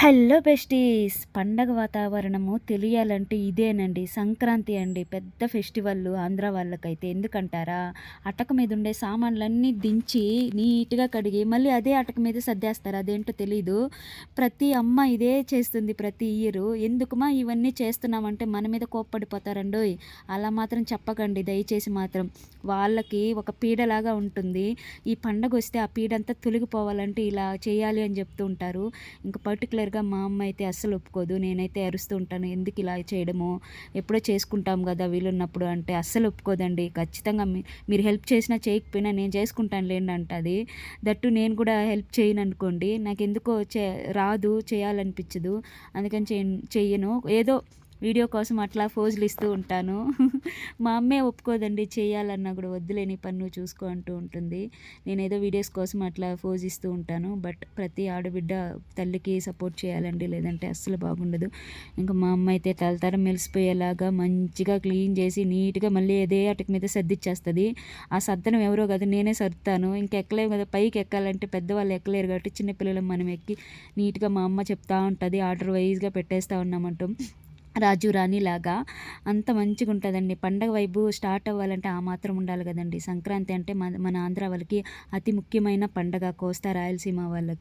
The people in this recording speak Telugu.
Hello besties! పండగ వాతావరణము తెలియాలంటే ఇదేనండి. సంక్రాంతి అండి. పెద్ద ఫెస్టివల్ ఆంధ్ర వాళ్ళకైతే. ఎందుకంటారా? అటక మీద ఉండే సామాన్లన్నీ దించి నీట్‌గా కడిగి మళ్ళీ అదే అటక మీద సర్దేస్తారు. అదేంటో తెలీదు. ప్రతి అమ్మ ఇదే చేస్తుంది ప్రతి ఇయరు. ఎందుకుమా ఇవన్నీ చేస్తున్నామంటే మన మీద కోప్పడిపోతారండోయ్! అలా మాత్రం చెప్పకండి దయచేసి మాత్రం. వాళ్ళకి ఒక పీడలాగా ఉంటుంది. ఈ పండగొస్తే ఆ పీడంతా తొలగిపోవాలంటే ఇలా చేయాలి అని చెప్తూ ఉంటారు. ఇంక పర్టిక్యులర్‌గా మా అమ్మ అయితే అస్సలు ఒప్పుకోదు. నేనైతే అరుస్తూ ఉంటాను. ఎందుకు ఇలా చేయడము? ఎప్పుడో చేసుకుంటాం గదా! వీలున్నప్పుడు అంటే అస్సలు ఒప్పుకోదండి. ఖచ్చితంగా మీరు హెల్ప్ చేసినా చేయకపోయినా నేను చేసుకుంటాను లేండి అంటది. దట్టు నేను కూడా హెల్ప్ చేయననుకోండి. నాకెందుకో రాదు, చేయాలనిపించదు. అందుకని చెయ్యను. ఏదో వీడియో కోసం అట్లా ఫోజులు ఇస్తూ ఉంటాను. మా అమ్మే ఒప్పుకోదండి. చేయాలన్నా కూడా వద్దులే నీ పని నువ్వు చూసుకో అంటూ ఉంటుంది. నేనేదో వీడియోస్ కోసం అట్లా ఫోజ్ ఇస్తూ ఉంటాను. బట్ ప్రతి ఆడబిడ్డ తల్లికి సపోర్ట్ చేయాలండి. లేదంటే అస్సలు బాగుండదు. ఇంకా మా అమ్మ అయితే తలతర మెలిసిపోయేలాగా మంచిగా క్లీన్ చేసి నీట్‌గా మళ్ళీ అదే అటక మీద సర్దిచ్చేస్తది. ఆ సర్దడం ఎవరో కాదు నేనే సర్దుతాను. ఇంక ఎక్కలేము కదా! పైకి ఎక్కాలంటే పెద్దవాళ్ళు ఎక్కలేరు కాబట్టి చిన్న పిల్లలం మనం ఎక్కి నీట్‌గా మా అమ్మ చెప్తా ఉంటది. ఆర్డర్ వైస్‌గా పెట్టేస్తా ఉన్నామంటూ. రాజు రాణిలాగా అంత మంచిగుంటదండి. పండగ వైబు స్టార్ట్ అవ్వాలంటే ఆ మాత్రం ఉండాలి గదండీ! సంక్రాంతి అంటే మన మన ఆంధ్ర వాళ్ళకి అతి ముఖ్యమైన పండగ కోస్తా రాయలసీమ వాళ్ళకి.